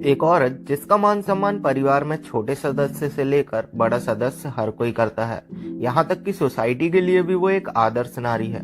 एक औरत जिसका मान सम्मान परिवार में छोटे सदस्य से लेकर बड़ा सदस्य हर कोई करता है। यहाँ तक कि सोसाइटी के लिए भी वो एक आदर्श नारी है।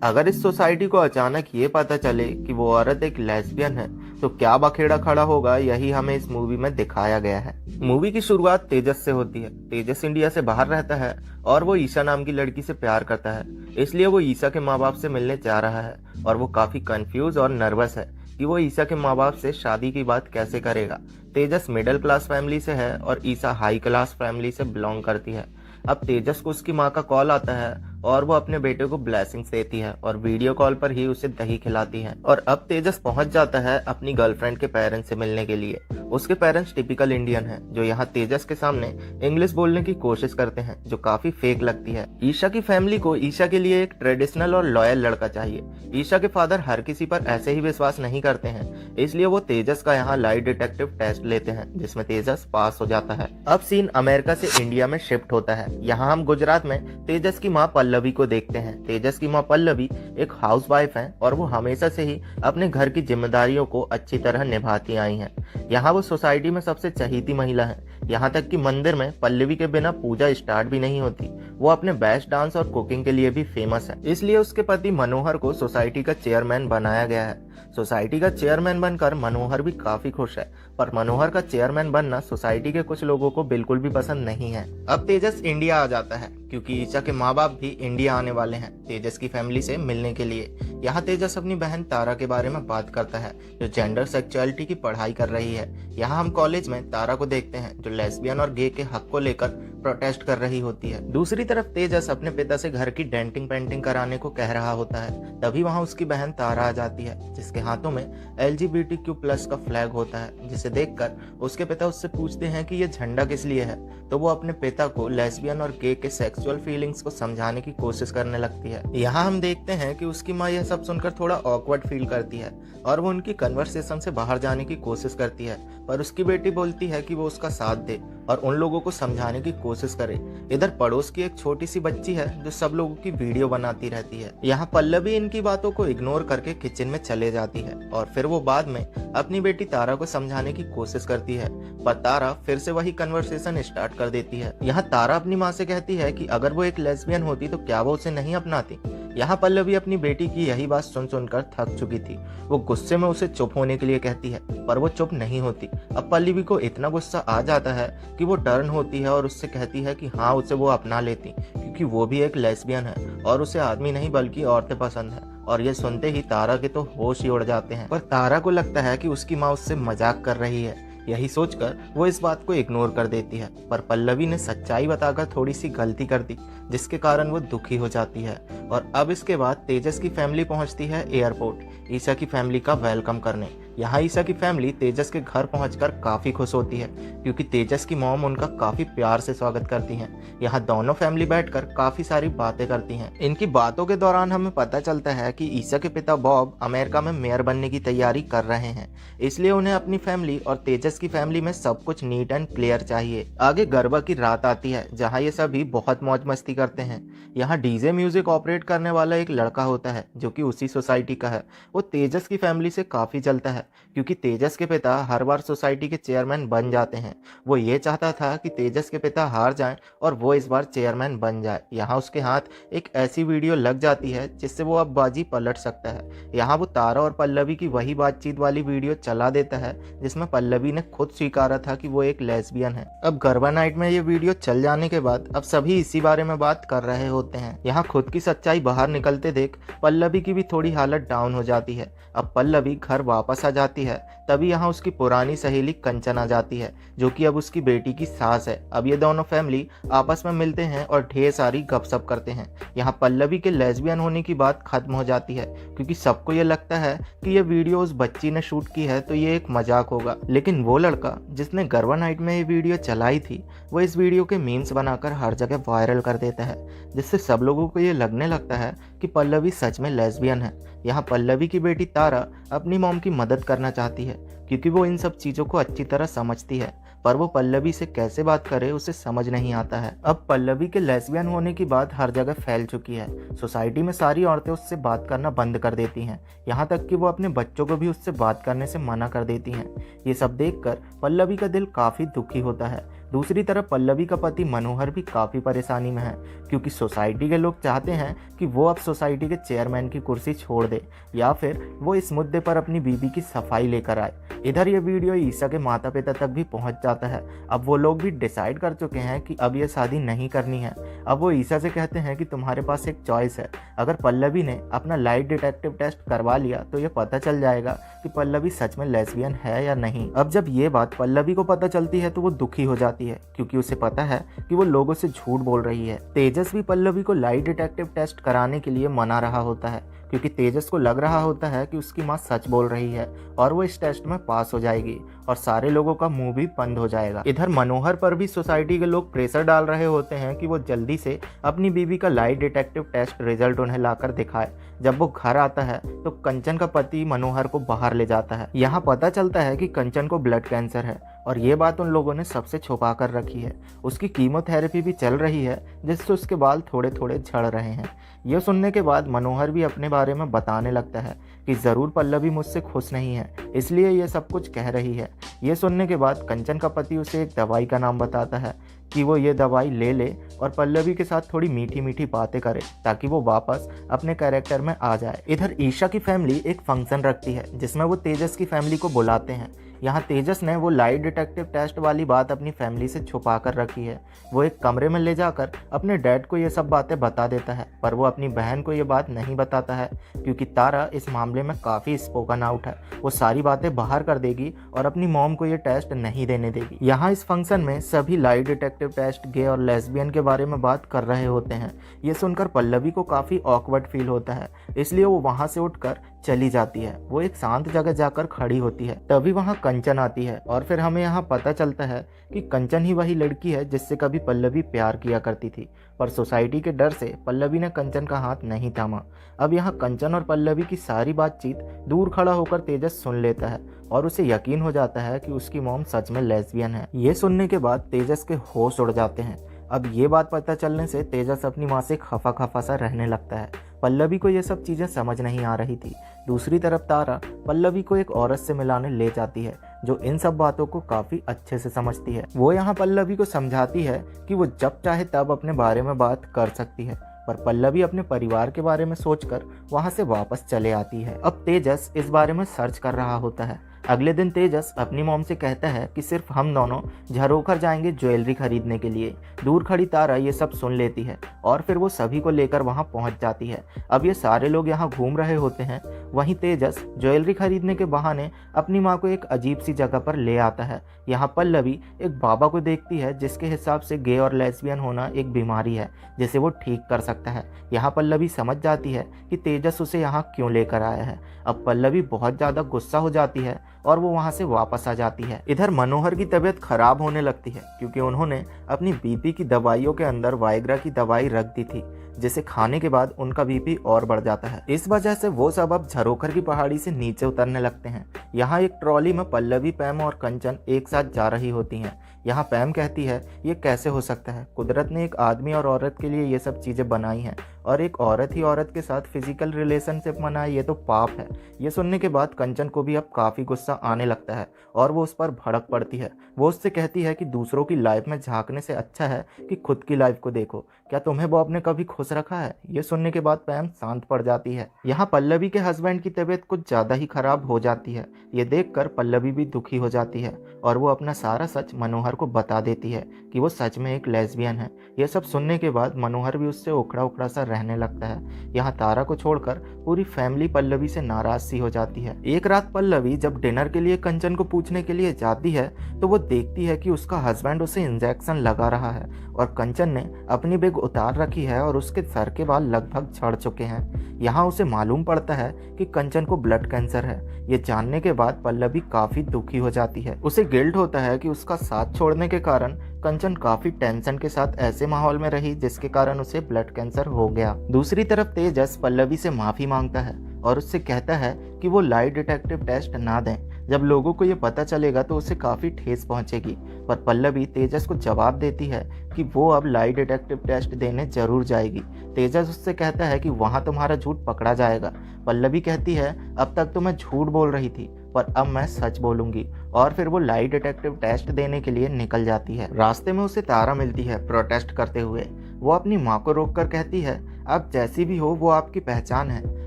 अगर इस सोसाइटी को अचानक ये पता चले कि वो औरत एक लेस्बियन है तो क्या बखेड़ा खड़ा होगा, यही हमें इस मूवी में दिखाया गया है। मूवी की शुरुआत तेजस से होती है। तेजस इंडिया से बाहर रहता है और वो ईशा नाम की लड़की से प्यार करता है, इसलिए वो ईशा के माँ बाप से मिलने जा रहा है और वो काफी कंफ्यूज और नर्वस है कि वो ईशा के माँ बाप से शादी की बात कैसे करेगा। तेजस मिडिल क्लास फैमिली से है और ईशा हाई क्लास फैमिली से बिलोंग करती है। अब तेजस को उसकी माँ का कॉल आता है और वो अपने बेटे को ब्लेसिंग्स देती है और वीडियो कॉल पर ही उसे दही खिलाती है। और अब तेजस पहुंच जाता है अपनी गर्लफ्रेंड के पेरेंट्स से मिलने के लिए। उसके पेरेंट्स टिपिकल इंडियन हैं, जो यहाँ तेजस के सामने इंग्लिश बोलने की कोशिश करते हैं, जो काफी फेक लगती है। ईशा की फैमिली को ईशा के लिए एक ट्रेडिशनल और लॉयल लड़का चाहिए। ईशा के फादर हर किसी पर ऐसे ही विश्वास नहीं करते हैं, इसलिए वो तेजस का यहाँ लाई डिटेक्टिव टेस्ट लेते हैं, जिसमें तेजस पास हो जाता है। अब सीन अमेरिका से इंडिया में शिफ्ट होता है। यहाँ हम गुजरात में तेजस की माँ पल्लवी को देखते हैं। तेजस की माँ पल्लवी एक हाउसवाइफ हैं और वो हमेशा से ही अपने घर की जिम्मेदारियों को अच्छी तरह निभाती आई हैं। यहाँ वो सोसाइटी में सबसे चहेती महिला है। यहाँ तक कि मंदिर में पल्लवी के बिना पूजा स्टार्ट भी नहीं होती। वो अपने बेस्ट डांस और कुकिंग के लिए भी फेमस है, इसलिए उसके पति मनोहर को सोसाइटी का चेयरमैन बनाया गया है। सोसाइटी का चेयरमैन बनकर मनोहर भी काफी खुश है, पर मनोहर का चेयरमैन बनना सोसाइटी के कुछ लोगों को बिल्कुल भी पसंद नहीं है। अब तेजस इंडिया आ जाता है क्योंकि ईशा के माँ बाप भी इंडिया आने वाले हैं तेजस की फैमिली से मिलने के लिए। यहाँ तेजस अपनी बहन तारा के बारे में बात करता है, जो जेंडर सेक्सुअलिटी की पढ़ाई कर रही है। यहाँ हम कॉलेज में तारा को देखते हैं, जो लेस्बियन और गे के हक को लेकर प्रोटेस्ट कर रही होती है। दूसरी तरफ तेजस अपने पिता से घर की डेंटिंग पेंटिंग कराने को कह रहा होता है। तभी वहाँ उसकी बहन तारा आ जाती है, जिसके हाथों में LGBTQ+ का फ्लैग होता है, जिसे देखकर उसके पिता उससे पूछते हैं कि ये झंडा किस लिए है। तो वो अपने पिता को लेस्बियन और गे के सेक्सुअल फीलिंग्स को समझाने की कोशिश करने लगती है। यहाँ हम देखते हैं कि उसकी माँ यह सब सुनकर थोड़ा ऑकवर्ड फील करती है और वो उनकी कन्वर्सेशन से बाहर जाने की कोशिश करती है, पर उसकी बेटी बोलती है कि वो उसका साथ दे और उन लोगों को समझाने की कोशिश करे। इधर पड़ोस की एक छोटी सी बच्ची है जो सब लोगों की वीडियो बनाती रहती है। यहाँ पल्लवी इनकी बातों को इग्नोर करके किचन में चले जाती है और फिर वो बाद में अपनी बेटी तारा को समझाने की कोशिश करती है, पर तारा फिर से वही कन्वर्सेशन स्टार्ट कर देती है। यहाँ तारा अपनी माँ से कहती है कि अगर वो एक लेस्बियन होती तो क्या वो उसे नहीं अपनाती। यहाँ पल्लवी अपनी बेटी की यही बात सुन सुनकर थक चुकी थी। वो गुस्से में उसे चुप होने के लिए कहती है, पर वो चुप नहीं होती। अब पल्लवी को इतना गुस्सा आ जाता है कि वो टर्न होती है और उससे कहती है कि हाँ, उसे वो अपना लेती, क्योंकि वो भी एक लेस्बियन है और उसे आदमी नहीं बल्कि औरतें पसंद है। और ये सुनते ही तारा के तो होश ही उड़ जाते हैं, पर तारा को लगता है कि उसकी माँ उससे मजाक कर रही है। यही सोचकर वो इस बात को इग्नोर कर देती है, पर पल्लवी ने सच्चाई बताकर थोड़ी सी गलती कर दी, जिसके कारण वो दुखी हो जाती है। और अब इसके बाद तेजस की फैमिली पहुंचती है एयरपोर्ट ईशा की फैमिली का वेलकम करने। यहाँ ईशा की फैमिली तेजस के घर पहुंचकर काफी खुश होती है, क्योंकि तेजस की मॉम उनका काफी प्यार से स्वागत करती हैं। यहाँ दोनों फैमिली बैठकर काफी सारी बातें करती हैं। इनकी बातों के दौरान हमें पता चलता है कि ईशा के पिता बॉब अमेरिका में मेयर बनने की तैयारी कर रहे हैं, इसलिए उन्हें अपनी फैमिली और तेजस की फैमिली में सब कुछ नीट एंड क्लियर चाहिए। आगे गरबा की रात आती है, जहाँ ये सभी बहुत मौज मस्ती करते हैं। यहाँ डीजे म्यूजिक ऑपरेट करने वाला एक लड़का होता है, जो कि उसी सोसाइटी का है। वो तेजस की फैमिली से काफी जलता है, क्योंकि तेजस के पिता हर बार सोसाइटी के चेयरमैन बन जाते हैं। वो ये चाहता था कि तेजस के पिता हार जाएं और वो इस बार चेयरमैन बन जाए। यहाँ उसके हाथ एक ऐसी वीडियो लग जाती है जिससे वो अब बाजी पलट सकता है। यहाँ वो तारा और पल्लवी की वही बातचीत वाली वीडियो चला देता है, जिसमें पल्लवी ने खुद स्वीकारा था कि वो एक लेस्बियन है। अब गरबा नाइट में ये वीडियो चल जाने के बाद अब सभी इसी बारे में बात कर रहे होते हैं। यहाँ खुद की सच्चाई बाहर निकलते देख पल्लवी की भी थोड़ी हालत डाउन हो जाती है। अब पल्लवी घर वापस आ जाती है, तभी यहाँ उसकी पुरानी सहेली कंचन आ जाती है, जो कि अब उसकी बेटी की सास है। अब ये दोनों फैमिली आपस में मिलते हैं और ढेर सारी गपशप करते हैं। यहाँ पल्लवी के लेस्बियन होने की बात खत्म हो जाती है, क्योंकि सबको ये लगता है कि ये वीडियो उस बच्ची ने शूट की है तो ये एक मजाक होगा। लेकिन वो लड़का जिसने गरबा नाइट में ये वीडियो चलाई थी, वो इस वीडियो के मीम्स बनाकर हर जगह वायरल कर देता है, जिससे सब लोगों को ये लगने लगता है कि पल्लवी सच में लेस्बियन है। यहाँ पल्लवी की बेटी तारा अपनी मॉम की मदद करना चाहती है, क्योंकि वो इन सब चीज़ों को अच्छी तरह समझती है, पर वो पल्लवी से कैसे बात करे उसे समझ नहीं आता है। अब पल्लवी के लेस्बियन होने की बात हर जगह फैल चुकी है। सोसाइटी में सारी औरतें उससे बात करना बंद कर देती हैं, यहाँ तक कि वो अपने बच्चों को भी उससे बात करने से मना कर देती हैं। ये सब देखकर पल्लवी का दिल काफ़ी दुखी होता है। दूसरी तरफ पल्लवी का पति मनोहर भी काफ़ी परेशानी में है, क्योंकि सोसाइटी के लोग चाहते हैं कि वो अब सोसाइटी के चेयरमैन की कुर्सी छोड़ दे या फिर वो इस मुद्दे पर अपनी बीवी की सफाई लेकर आए। इधर ये वीडियो ईशा के माता पिता तक भी पहुंच जाता है। अब वो लोग भी डिसाइड कर चुके हैं कि अब ये शादी नहीं करनी है। अब वो ईशा से कहते हैं कि तुम्हारे पास एक चॉइस है, अगर पल्लवी ने अपना लाइट डिटेक्टिव टेस्ट करवा लिया तो ये पता चल जाएगा कि पल्लवी सच में लेस्बियन है या नहीं। अब जब ये बात पल्लवी को पता चलती है तो वो दुखी हो जाती है, क्योंकि उसे पता है कि वो लोगों से झूठ बोल रही है। तेजस भी पल्लवी को लाइट डिटेक्टिव टेस्ट कराने के लिए मना रहा होता है, क्योंकि तेजस को लग रहा होता है कि उसकी माँ सच बोल रही है और वो इस टेस्ट में पास हो जाएगी और सारे लोगों का मुंह भी बंद हो जाएगा। इधर मनोहर पर भी सोसाइटी के लोग प्रेशर डाल रहे होते हैं कि वो जल्दी से अपनी बीवी का लाइट डिटेक्टिव टेस्ट रिजल्ट उन्हें लाकर दिखाए। जब वो घर आता है तो कंचन का पति मनोहर को बाहर ले जाता है। यहाँ पता चलता है कि कंचन को ब्लड कैंसर है और ये बात उन लोगों ने सबसे छुपा कर रखी है। उसकी कीमोथेरेपी भी चल रही है, जिससे उसके बाल थोड़े थोड़े झड़ रहे हैं। यह सुनने के बाद मनोहर भी अपने बारे में बताने लगता है कि ज़रूर पल्लवी मुझसे खुश नहीं है, इसलिए ये सब कुछ कह रही है। ये सुनने के बाद कंचन का पति उसे एक दवाई का नाम बताता है कि वो ये दवाई ले ले और पल्लवी के साथ थोड़ी मीठी मीठी बातें करे, ताकि वो वापस अपने कैरेक्टर में आ जाए। इधर ईशा की फैमिली एक फंक्शन रखती है जिसमें वो तेजस की फैमिली को बुलाते हैं। यहाँ तेजस ने वो लाइट डिटेक्टिव टेस्ट वाली बात अपनी फैमिली से छुपा कर रखी है। वो एक कमरे में ले जाकर अपने डैड को ये सब बातें बता देता है, पर वो अपनी बहन को ये बात नहीं बताता है, क्योंकि तारा इस मामले में काफ़ी स्पोकन आउट है। वो सारी बातें बाहर कर देगी और अपनी मॉम को ये टेस्ट नहीं देने देगी। यहाँ इस फंक्शन में सभी लाइट डिटेक्टिव टेस्ट गे और लेस्बियन के बारे में बात कर रहे होते हैं। ये सुनकर पल्लवी को काफ़ी ऑकवर्ड फील होता है, इसलिए वो वहाँ से उठकर चली जाती है। वो एक शांत जगह जाकर खड़ी होती है। तभी वहाँ कंचन आती है और फिर हमें यहाँ पता चलता है कि कंचन ही वही लड़की है जिससे कभी पल्लवी प्यार किया करती थी, पर सोसाइटी के डर से पल्लवी ने कंचन का हाथ नहीं थामा। अब यहाँ कंचन और पल्लवी की सारी बातचीत दूर खड़ा होकर तेजस सुन लेता है और उसे यकीन हो जाता है कि उसकी मॉम सच में लेस्बियन है। ये सुनने के बाद तेजस के होश उड़ जाते हैं। अब ये बात पता चलने से तेजस अपनी माँ से खफा खफा सा रहने लगता है। पल्लवी को ये सब चीज़ें समझ नहीं आ रही थी। दूसरी तरफ तारा पल्लवी को एक औरत से मिलाने ले जाती है जो इन सब बातों को काफ़ी अच्छे से समझती है। वो यहाँ पल्लवी को समझाती है कि वो जब चाहे तब अपने बारे में बात कर सकती है, पर पल्लवी अपने परिवार के बारे में सोचकर वहाँ से वापस चले आती है। अब तेजस इस बारे में सर्च कर रहा होता है। अगले दिन तेजस अपनी मॉम से कहता है कि सिर्फ हम दोनों झरोखर जाएंगे ज्वेलरी खरीदने के लिए। दूर खड़ी तारा ये सब सुन लेती है और फिर वो सभी को लेकर वहाँ पहुँच जाती है। अब ये सारे लोग यहाँ घूम रहे होते हैं, वहीं तेजस ज्वेलरी खरीदने के बहाने अपनी माँ को एक अजीब सी जगह पर ले आता है। यहाँ पल्लवी एक बाबा को देखती है जिसके हिसाब से गे और लेस्बियन होना एक बीमारी है जिसे वो ठीक कर सकता है। यहाँ पल्लवी समझ जाती है कि तेजस उसे यहाँ क्यों लेकर आया है। अब पल्लवी बहुत ज़्यादा गुस्सा हो जाती है और वो वहाँ से वापस आ जाती है। इधर मनोहर की तबीयत खराब होने लगती है, क्योंकि उन्होंने अपनी बीपी की दवाइयों के अंदर वाइग्रा की दवाई रख दी थी, जिसे खाने के बाद उनका बीपी और बढ़ जाता है। इस वजह से वो सब अब झरोखर की पहाड़ी से नीचे उतरने लगते हैं। यहाँ एक ट्रॉली में पल्लवी, पैम और कंचन एक साथ जा रही होती हैं। यहाँ पैम कहती है ये कैसे हो सकता है, कुदरत ने एक आदमी और औरत के लिए ये सब चीज़ें बनाई हैं और एक औरत ही औरत के साथ फिजिकल रिलेशनशिप मनाए, ये तो पाप है। ये सुनने के बाद कंचन को भी अब काफ़ी गुस्सा आने लगता है और वो उस पर भड़क पड़ती है। वो उससे कहती है कि दूसरों की लाइफ में झांकने से अच्छा है कि खुद की लाइफ को देखो, क्या तुम्हें बॉब ने कभी खुश रखा है। ये सुनने के बाद पैम शांत पड़ जाती है। यहाँ पल्लवी के हस्बैंड की तबीयत कुछ ज़्यादा ही खराब हो जाती है। ये देखकर पल्लवी भी दुखी हो जाती है और वो अपना सारा सच मनोहर को बता देती है कि वो सच में एक लेस्बियन है। ये सब सुनने के बाद मनोहर भी उससे उखड़ा उखड़ा सा रहने लगता है। यहाँ तारा को छोड़कर पूरी फैमिली पल्लवी से नाराज सी हो जाती है। एक रात पल्लवी जब डिनर के लिए कंचन को पूछने के लिए जाती है तो वो देखती है कि उसका हस्बैंड उसे इंजेक्शन लगा रहा है और कंचन ने अपनी बैग उतार रखी है और उसके सर के बाल लगभग झड़ चुके हैं। यहाँ उसे मालूम पड़ता है कि कंचन को ब्लड कैंसर है। ये जानने के बाद पल्लवी काफी दुखी हो जाती है। उसे गिल्ट होता है कि उसका साथ छोड़ने के कारण कंचन काफी टेंशन के साथ ऐसे माहौल में रही जिसके कारण उसे ब्लड कैंसर हो गया। दूसरी तरफ तेजस पल्लवी से माफी मांगता है और उससे कहता है कि वो लाइट डिटेक्टिव टेस्ट ना दें, जब लोगों को ये पता चलेगा तो उसे काफ़ी ठेस पहुंचेगी। पर पल्लवी तेजस को जवाब देती है कि वो अब लाई डिटेक्टिव टेस्ट देने जरूर जाएगी। तेजस उससे कहता है कि वहाँ तुम्हारा झूठ पकड़ा जाएगा। पल्लवी कहती है अब तक तो मैं झूठ बोल रही थी पर अब मैं सच बोलूंगी, और फिर वो लाई डिटेक्टिव टेस्ट देने के लिए निकल जाती है। रास्ते में उसे तारा मिलती है प्रोटेस्ट करते हुए। वो अपनी माँ को रोककर कहती है आप जैसी भी हो वो आपकी पहचान है,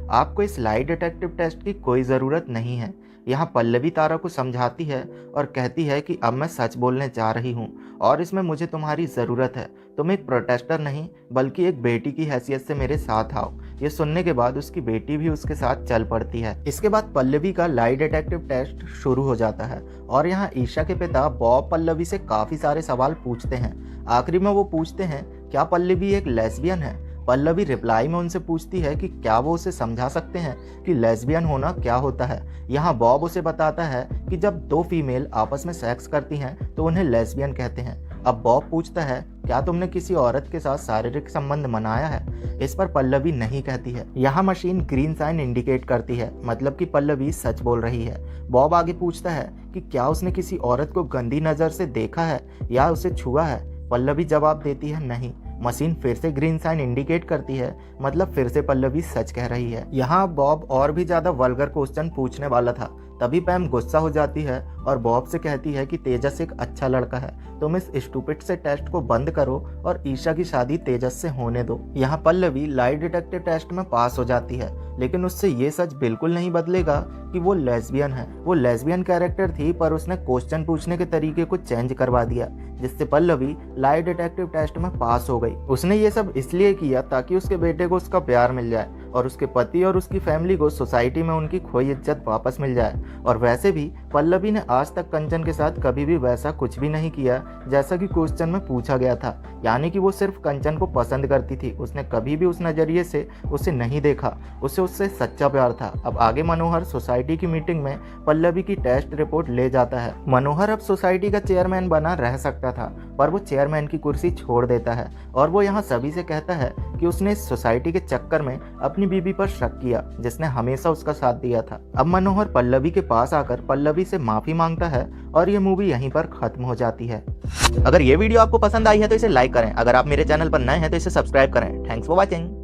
आपको इस लाई डिटेक्टिव टेस्ट की कोई ज़रूरत नहीं है। यहाँ पल्लवी तारा को समझाती है और कहती है कि अब मैं सच बोलने जा रही हूँ और इसमें मुझे तुम्हारी ज़रूरत है। तुम एक प्रोटेस्टर नहीं बल्कि एक बेटी की हैसियत से मेरे साथ आओ। ये सुनने के बाद उसकी बेटी भी उसके साथ चल पड़ती है। इसके बाद पल्लवी का लाई डिटेक्टिव टेस्ट शुरू हो जाता है और यहाँ ईशा के पिता बॉब पल्लवी से काफ़ी सारे सवाल पूछते हैं। आखिरी में वो पूछते हैं क्या पल्लवी एक लेस्बियन है। पल्लवी रिप्लाई में उनसे पूछती है कि क्या वो उसे समझा सकते हैं कि लेस्बियन होना क्या होता है। यहाँ बॉब उसे बताता है कि जब दो फीमेल आपस में सेक्स करती हैं तो उन्हें लेस्बियन कहते हैं। अब बॉब पूछता है क्या तुमने किसी औरत के साथ शारीरिक संबंध मनाया है। इस पर पल्लवी नहीं कहती है। यहाँ मशीन ग्रीन साइन इंडिकेट करती है, मतलब कि पल्लवी सच बोल रही है। बॉब आगे पूछता है कि क्या उसने किसी औरत को गंदी नज़र से देखा है या उसे छुआ है। पल्लवी जवाब देती है नहीं। मशीन फिर से ग्रीन साइन इंडिकेट करती है, मतलब फिर से पल्लवी सच कह रही है। यहाँ बॉब और भी ज्यादा वल्गर क्वेश्चन पूछने वाला था, तभी पैम गुस्सा हो जाती है और बॉब से कहती है कि तेजस एक अच्छा लड़का है, तुम इस स्टूपिड से टेस्ट को बंद करो और ईशा की शादी तेजस से होने दो। यहाँ पल्लवी लाई डिटेक्टिव टेस्ट में पास हो जाती है, लेकिन उससे ये सच बिल्कुल नहीं बदलेगा कि वो लेस्बियन है। वो लेस्बियन कैरेक्टर थी पर उसने क्वेश्चन पूछने के तरीके को चेंज करवा दिया, जिससे पल्लवी लाई डिटेक्टिव टेस्ट में पास हो गई। उसने ये सब इसलिए किया ताकि उसके बेटे को उसका प्यार मिल जाए और उसके पति और उसकी फैमिली को सोसाइटी में उनकी खोई इज्जत वापस मिल जाए। और वैसे भी पल्लवी ने आज तक कंचन के साथ कभी भी वैसा कुछ भी नहीं किया जैसा कि क्वेश्चन में पूछा गया था, यानी कि वो सिर्फ कंचन को पसंद करती थी। उसने कभी भी उस नजरिए से उसे नहीं देखा, उससे सच्चा प्यार था। अब आगे मनोहर सोसाइटी की मीटिंग में पल्लवी की टेस्ट रिपोर्ट ले जाता है। मनोहर अब सोसाइटी का चेयरमैन बना रह सकता था पर वो चेयरमैन की कुर्सी छोड़ देता है और वो यहाँ सभी से कहता है कि उसने इस सोसाइटी के चक्कर में अपनी बीबी पर शक किया जिसने हमेशा उसका साथ दिया था। अब मनोहर पल्लवी के पास आकर पल्लवी से माफी मांगता है और ये मूवी यहीं पर खत्म हो जाती है। अगर ये वीडियो आपको पसंद आई है तो इसे लाइक करें, अगर आप मेरे चैनल पर नए हैं तो इसे सब्सक्राइब करें। Thanks for watching.